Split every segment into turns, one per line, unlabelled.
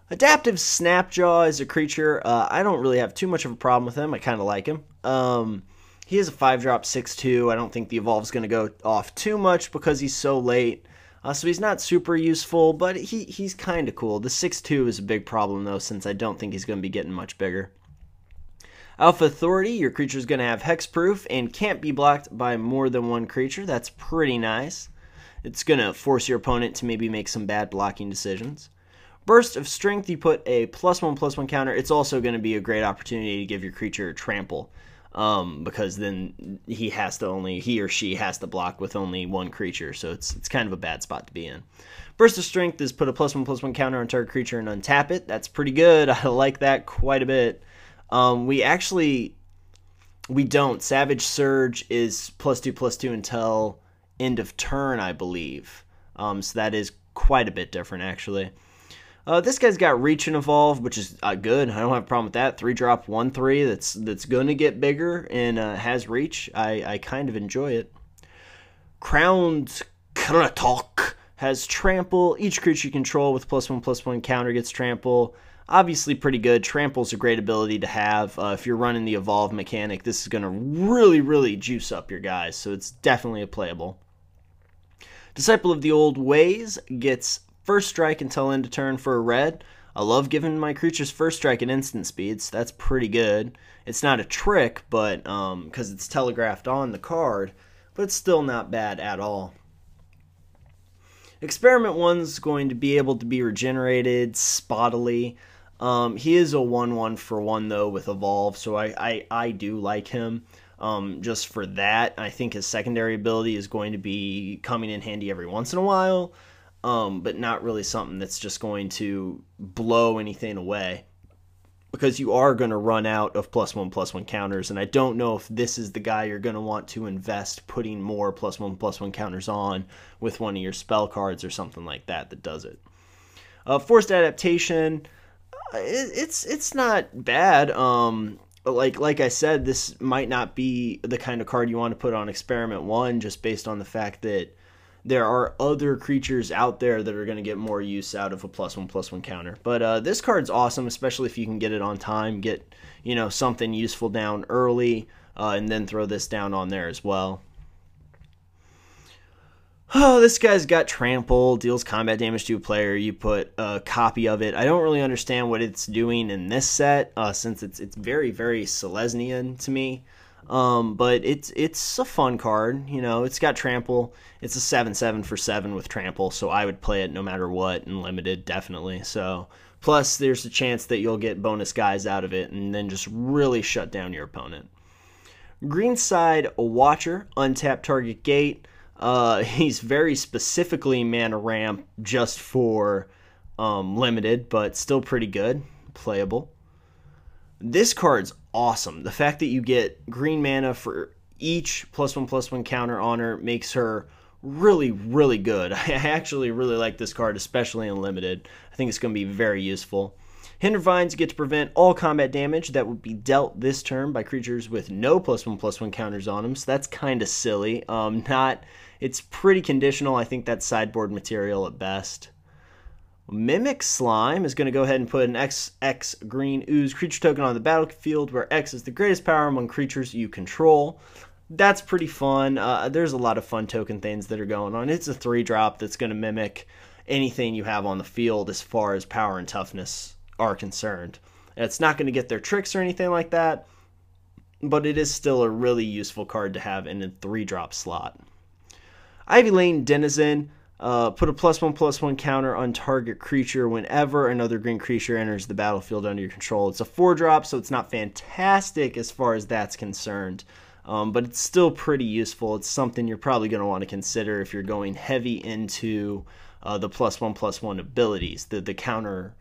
Adaptive Snapjaw is a creature. I don't really have too much of a problem with him. I kind of like him. He is a 5-drop 6/2. I don't think the evolve's going to go off too much because he's so late. So he's not super useful, but he's kind of cool. The 6/2 is a big problem, though, since I don't think he's going to be getting much bigger. Alpha Authority, your creature is going to have hexproof and can't be blocked by more than one creature. That's pretty nice. It's going to force your opponent to maybe make some bad blocking decisions. Burst of Strength, you put a +1/+1 counter. It's also going to be a great opportunity to give your creature a trample, because then he or she has to block with only one creature, so it's kind of a bad spot to be in. Burst of Strength is put a +1/+1 counter on target creature and untap it. That's pretty good. I like that quite a bit. We don't. Savage Surge is +2/+2 until end of turn, I believe. So that is quite a bit different, actually. This guy's got Reach and Evolve, which is good. I don't have a problem with that. 3-drop 1/3 that's going to get bigger and has Reach. I kind of enjoy it. Crowned Kratok has Trample. Each creature you control with +1/+1 counter gets Trample. Obviously pretty good. Trample's a great ability to have. If you're running the Evolve mechanic, this is going to really, really juice up your guys, so it's definitely a playable. Disciple of the Old Ways gets First Strike until end of turn for a red. I love giving my creatures First Strike at instant speeds. That's pretty good. It's not a trick, but because it's telegraphed on the card, but it's still not bad at all. Experiment 1's going to be able to be regenerated spottily. He is a 1/1 for 1 though with Evolve, so I do like him. Just for that, I think his secondary ability is going to be coming in handy every once in a while. But not really something that's just going to blow anything away, because you are going to run out of +1/+1 counters, and I don't know if this is the guy you're going to want to invest putting more +1/+1 counters on with one of your spell cards or something like that does it. Forced Adaptation, it's not bad. Like I said, this might not be the kind of card you want to put on Experiment 1, just based on the fact that there are other creatures out there that are going to get more use out of a +1/+1 counter. But this card's awesome, especially if you can get it on time, get something useful down early, and then throw this down on there as well. Oh, this guy's got Trample, deals combat damage to a player. You put a copy of it. I don't really understand what it's doing in this set, since it's very, very Selesnyan to me. But it's a fun card. It's got Trample. It's a 7/7 for 7 with Trample, so I would play it no matter what in Limited, definitely. So plus there's a chance that you'll get bonus guys out of it and then just really shut down your opponent. Greenside Watcher, untap target gate. He's very specifically mana ramp just for Limited, but still pretty good, playable. This card's awesome. The fact that you get green mana for each +1/+1 counter on her makes her really, really good. I actually really like this card, especially in Limited. I think it's going to be very useful. Hinder Vines get to prevent all combat damage that would be dealt this turn by creatures with no +1/+1 counters on them, so that's kind of silly. It's pretty conditional. I think that's sideboard material at best. Mimic Slime is going to go ahead and put an XX green ooze creature token on the battlefield, where X is the greatest power among creatures you control. That's pretty fun. There's a lot of fun token things that are going on. It's a 3-drop that's going to mimic anything you have on the field as far as power and toughness are concerned. It's not going to get their tricks or anything like that, but it is still a really useful card to have in a 3-drop slot. Ivy Lane Denizen. Put a +1/+1 counter on target creature whenever another green creature enters the battlefield under your control. It's a 4-drop, so it's not fantastic as far as that's concerned, but it's still pretty useful. It's something you're probably going to want to consider if you're going heavy into the +1/+1 abilities, the counter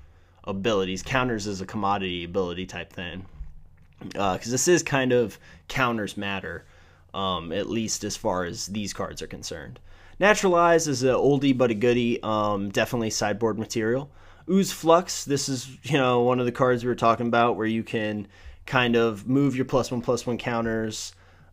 abilities. Counters is a commodity ability type thing, because this is kind of counters matter, at least as far as these cards are concerned. Naturalize is an oldie but a goodie, definitely sideboard material. Ooze Flux, this is one of the cards we were talking about where you can kind of move your +1/+1 counters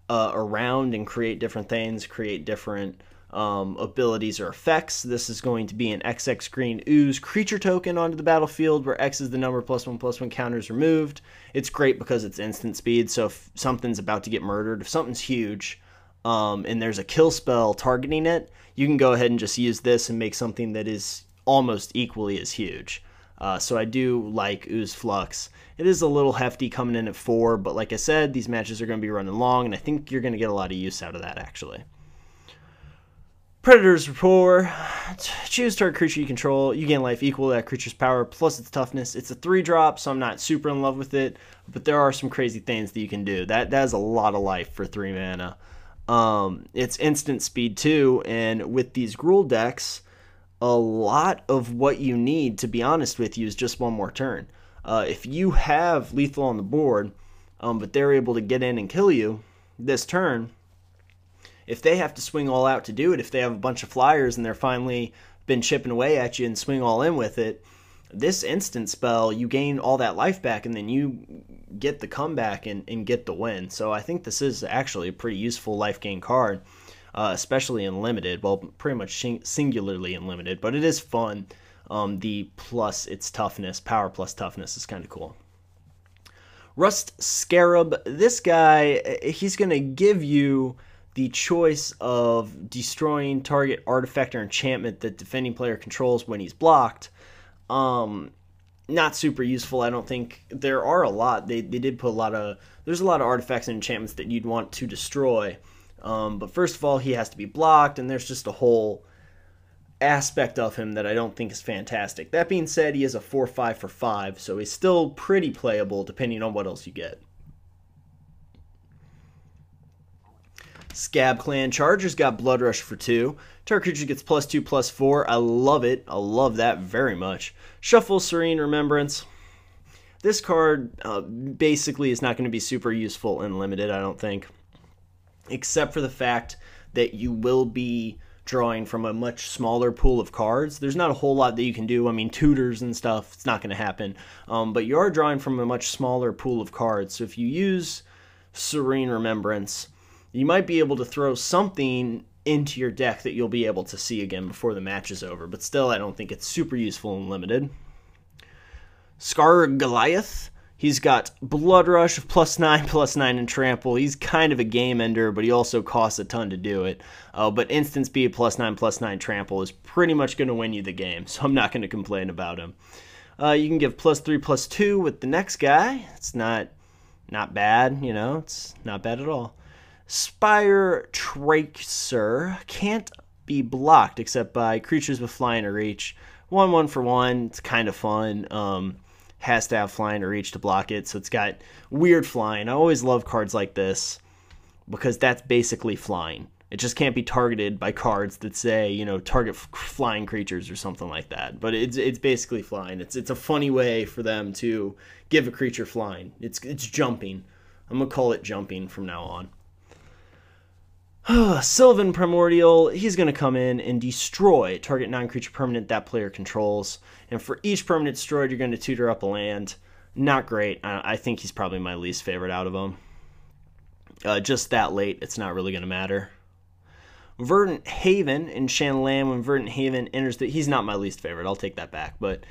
around and create different things, create different abilities or effects. This is going to be an XX green ooze creature token onto the battlefield where X is the number +1/+1 counters removed. It's great because it's instant speed, so if something's about to get murdered, if something's huge, and there's a kill spell targeting it, you can go ahead and just use this and make something that is almost equally as huge. So I do like Ooze Flux. It is a little hefty coming in at 4, but like I said, these matches are going to be running long, and I think you're going to get a lot of use out of that, actually. Predator's Rapport. Choose target creature you control. You gain life equal to that creature's power plus its toughness. It's a 3-drop, so I'm not super in love with it, but there are some crazy things that you can do. That is a lot of life for 3 mana. It's instant speed too, and with these Gruul decks, a lot of what you need, to be honest with you, is just one more turn. If you have lethal on the board, but they're able to get in and kill you this turn, if they have to swing all out to do it, if they have a bunch of flyers and they're finally been chipping away at you and swing all in with it, this instant spell, you gain all that life back and then you get the comeback and get the win. So I think this is actually a pretty useful life gain card. Especially in limited, well, pretty much singularly in limited, but it is fun. The plus its toughness, power plus toughness is kind of cool. Rust Scarab, this guy, he's going to give you the choice of destroying target artifact or enchantment that defending player controls when he's blocked. Not super useful, I don't think. There are a lot. They did put a lot of, there's a lot of artifacts and enchantments that you'd want to destroy. But first of all, he has to be blocked, and there's just a whole aspect of him that I don't think is fantastic. That being said, he is a 4/5 for 5, so he's still pretty playable depending on what else you get. Scab Clan Charger's got Blood Rush for 2. Target creature gets +2/+4. I love it. I love that very much. Shuffle Serene Remembrance. This card basically is not going to be super useful in limited, I don't think, except for the fact that you will be drawing from a much smaller pool of cards. There's not a whole lot that you can do. I mean, tutors and stuff, it's not going to happen. But you are drawing from a much smaller pool of cards. So if you use Serene Remembrance, you might be able to throw something into your deck that you'll be able to see again before the match is over. But still, I don't think it's super useful in limited. Scar Goliath. He's got Blood Rush of +9/+9 and Trample. He's kind of a game ender, but he also costs a ton to do it. But instant speed +9/+9 Trample is pretty much going to win you the game, so I'm not going to complain about him. You can give +3/+2 with the next guy. It's not bad, you know. It's not bad at all. Spire Tracer can't be blocked except by creatures with flying or reach. 1/1 for 1. It's kind of fun. Has to have flying or reach to block it, so it's got weird flying. I always love cards like this because that's basically flying. It just can't be targeted by cards that say, you know, target flying creatures or something like that. But it's basically flying. It's a funny way for them to give a creature flying. It's jumping. I'm gonna call it jumping from now on. Sylvan Primordial, he's going to come in and destroy target non-creature permanent that player controls. And for each permanent destroyed, you're going to tutor up a land. Not great. I think he's probably my least favorite out of them. Just that late, it's not really going to matter. Verdant Haven in Shanlan, when Verdant Haven enters he's not my least favorite, I'll take that back. But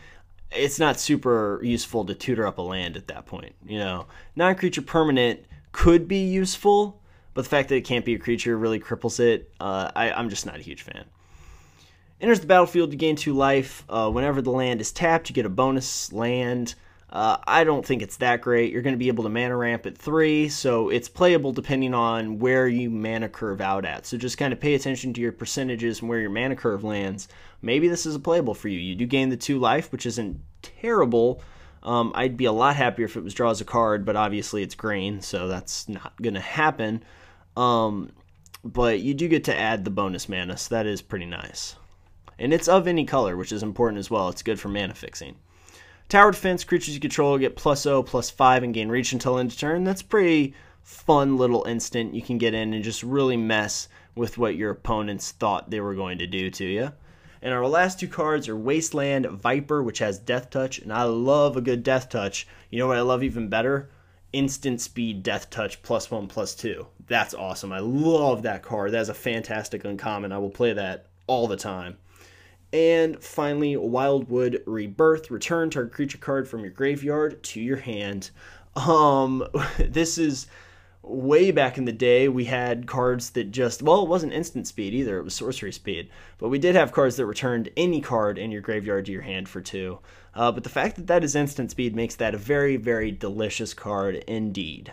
it's not super useful to tutor up a land at that point. You know, non-creature permanent could be useful, but the fact that it can't be a creature really cripples it. I'm just not a huge fan. Enters the battlefield, you gain 2 life. Whenever the land is tapped, you get a bonus land. I don't think it's that great. You're going to be able to mana ramp at 3, so it's playable depending on where you mana curve out at. So just kind of pay attention to your percentages and where your mana curve lands. Maybe this is playable for you. You do gain the 2 life, which isn't terrible. I'd be a lot happier if it was draws a card, but obviously it's green, so that's not going to happen. But you do get to add the bonus mana, so that is pretty nice. And it's of any color, which is important as well. It's good for mana fixing. Tower Defense, creatures you control get +0/+5 and gain reach until end of turn. That's pretty fun little instant. You can get in and just really mess with what your opponents thought they were going to do to you. And our last 2 cards are Wasteland Viper, which has Death Touch, and I love a good Death Touch. You know what I love even better? instant speed, death touch, +1/+2. That's awesome. I love that card. That is a fantastic uncommon. I will play that all the time. And finally, Wildwood Rebirth. Return target creature card from your graveyard to your hand. This is way back in the day. We had cards that just, well, it wasn't instant speed either. It was sorcery speed. But we did have cards that returned any card in your graveyard to your hand for 2. But the fact that that is instant speed makes that a very, very delicious card indeed.